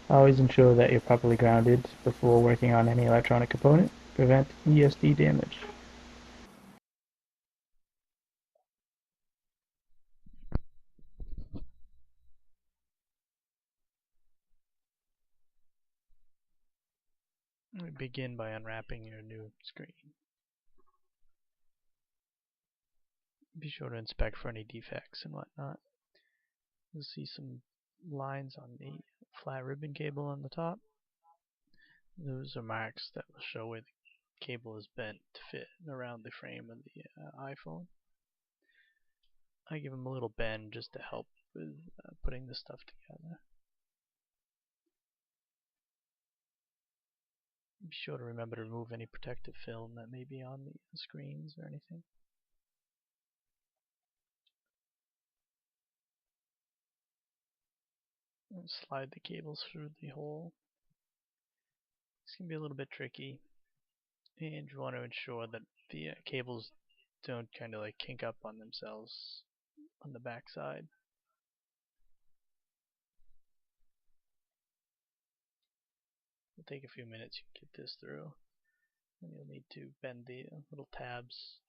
Always ensure that you're properly grounded before working on any electronic component. Prevent ESD damage. We begin by unwrapping your new screen. Be sure to inspect for any defects and whatnot. You'll see some lines on the flat ribbon cable on the top. Those are marks that will show where the cable is bent to fit around the frame of the iPhone. I give them a little bend just to help with putting the stuff together. Be sure to remember to remove any protective film that may be on the screens or anything. And slide the cables through the hole. This can be a little bit tricky, and you want to ensure that the cables don't kind of like kink up on themselves on the back side. It'll take a few minutes to get this through, and you'll need to bend the little tabs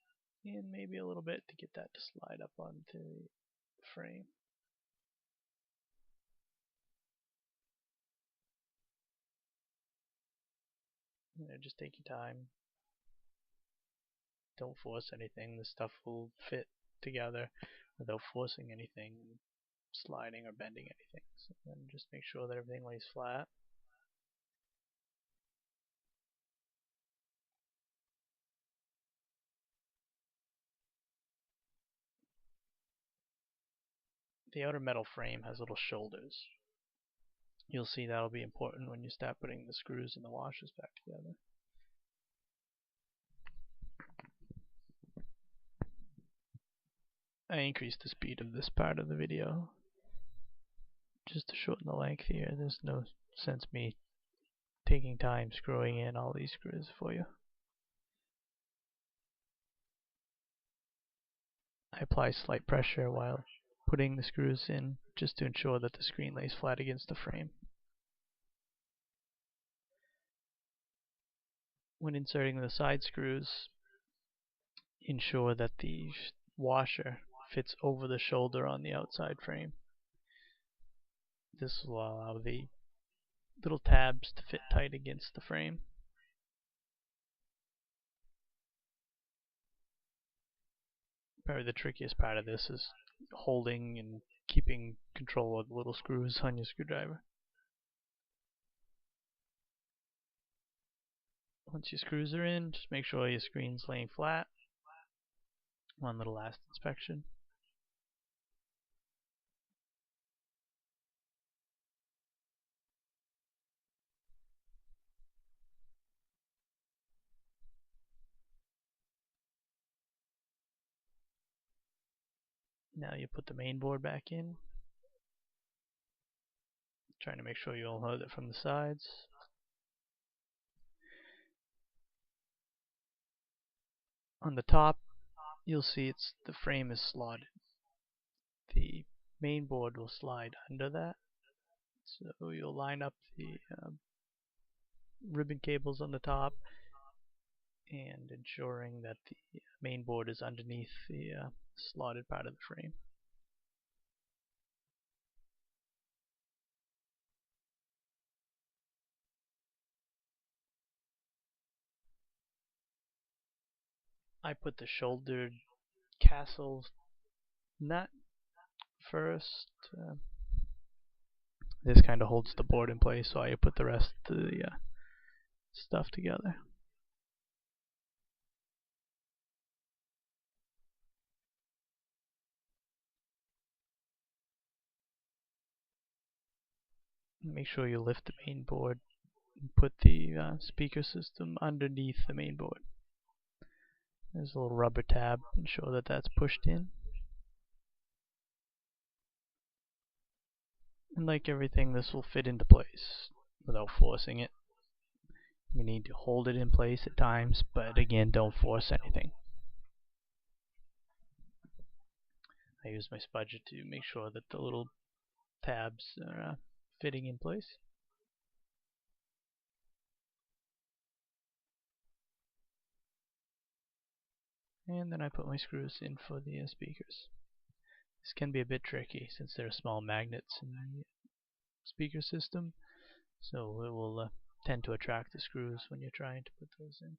and maybe a little bit to get that to slide up onto the frame. Just take your time. Don't force anything. This stuff will fit together without forcing anything, sliding or bending anything. So then just make sure that everything lays flat. The outer metal frame has little shoulders. You'll see that'll be important when you start putting the screws and the washers back together. I increased the speed of this part of the video just to shorten the length here. There's no sense me taking time screwing in all these screws for you. I apply slight pressure while putting the screws in just to ensure that the screen lays flat against the frame. When inserting the side screws, ensure that the washer fits over the shoulder on the outside frame. This will allow the little tabs to fit tight against the frame. Probably the trickiest part of this is holding and keeping control of the little screws on your screwdriver. Once your screws are in, just make sure your screen's laying flat. One little last inspection. Now you put the main board back in. Trying to make sure you unload it from the sides. On the top, you'll see the frame is slotted. The main board will slide under that. So you'll line up the ribbon cables on the top and ensuring that the main board is underneath the slotted part of the frame. I put the shouldered castle nut first. This kind of holds the board in place, so I put the rest of the stuff together. Make sure you lift the main board and put the speaker system underneath the main board. There's a little rubber tab, ensure that that's pushed in. And like everything, this will fit into place without forcing it. You need to hold it in place at times, but again, don't force anything. I use my spudger to make sure that the little tabs are fitting in place. And then I put my screws in for the speakers. This can be a bit tricky since there are small magnets in the speaker system, so it will tend to attract the screws when you're trying to put those in.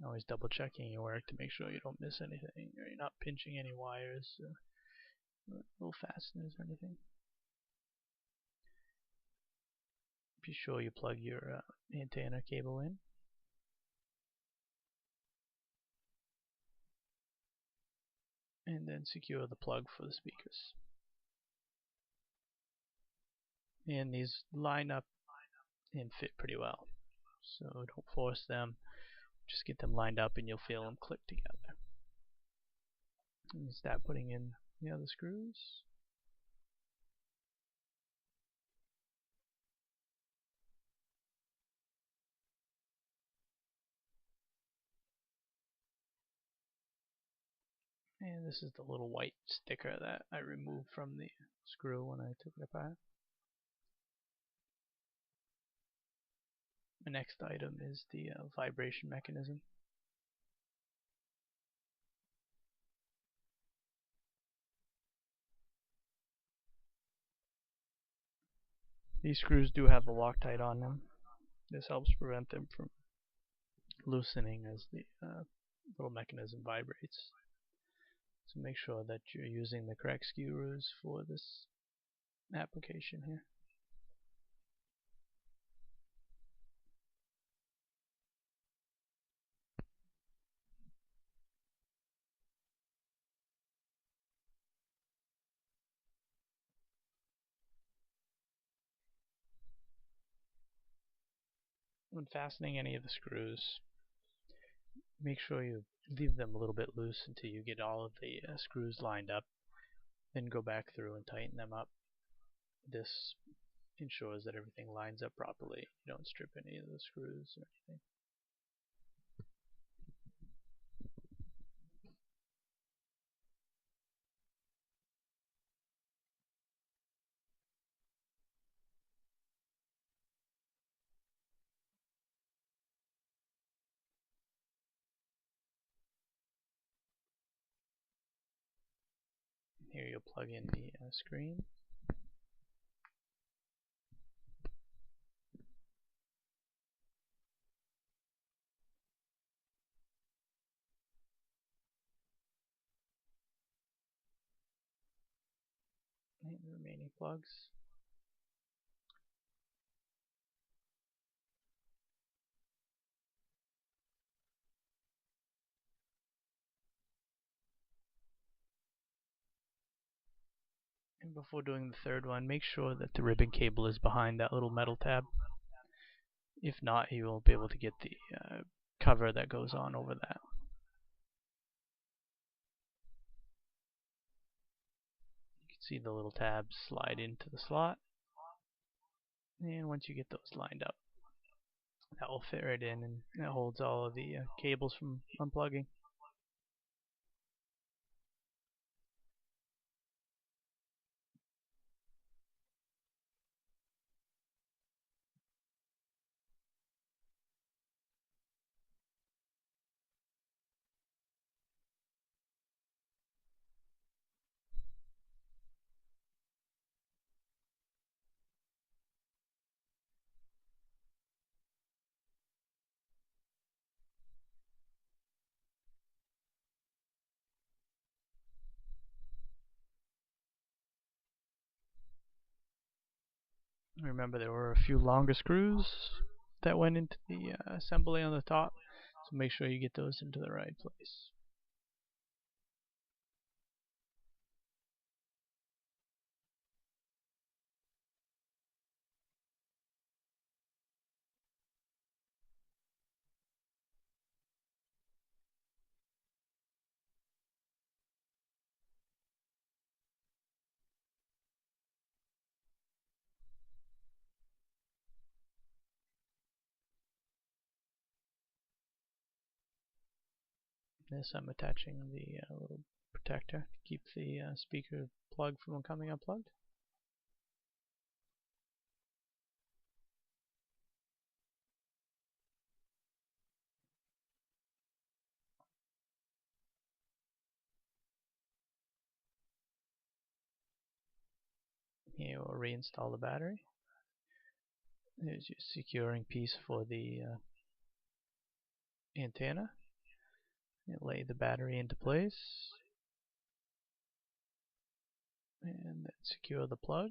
Always double checking your work to make sure you don't miss anything or you're not pinching any wires, little fasteners or anything. Be sure you plug your antenna cable in. And then secure the plug for the speakers. And these line up and fit pretty well. So don't force them, just get them lined up and you'll feel them click together. And you start putting in the other screws. And this is the little white sticker that I removed from the screw when I took it apart. The next item is the vibration mechanism. These screws do have the Loctite on them. This helps prevent them from loosening as the little mechanism vibrates. So make sure that you're using the correct screws for this application here. When fastening any of the screws, make sure you leave them a little bit loose until you get all of the screws lined up. Then go back through and tighten them up. This ensures that everything lines up properly. You don't strip any of the screws or anything. Here you'll plug in the screen. And the remaining plugs. And before doing the third one, make sure that the ribbon cable is behind that little metal tab. If not, you won't be able to get the cover that goes on over that. You can see the little tabs slide into the slot. And once you get those lined up, that will fit right in, and that holds all of the cables from unplugging. Remember, there were a few longer screws that went into the assembly on the top, so make sure you get those into the right place. this I'm attaching the little protector to keep the speaker plug from coming unplugged. Here we'll reinstall the battery. Here's your securing piece for the antenna. You lay the battery into place and then secure the plug.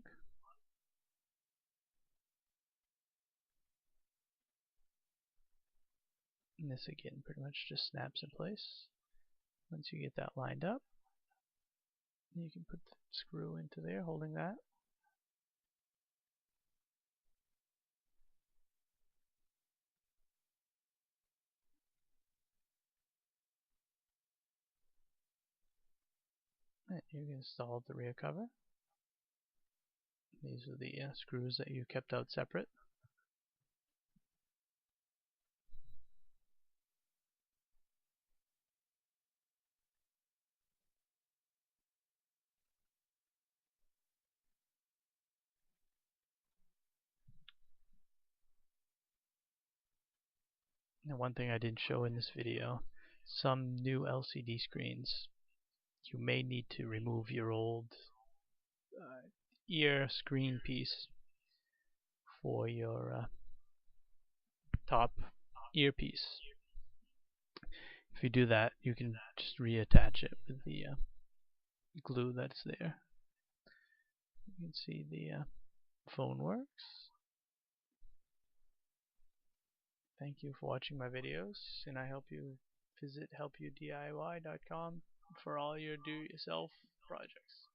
And this again pretty much just snaps in place. Once you get that lined up, you can put the screw into there holding that. And you can install the rear cover. These are the screws that you kept out separate. Now one thing I didn't show in this video, some new LCD screens, you may need to remove your old ear screen piece for your top earpiece. If you do that, you can just reattach it with the glue that's there. You can see the phone works. Thank you for watching my videos, and I hope you visit helpudiy.com for all your do-it-yourself projects.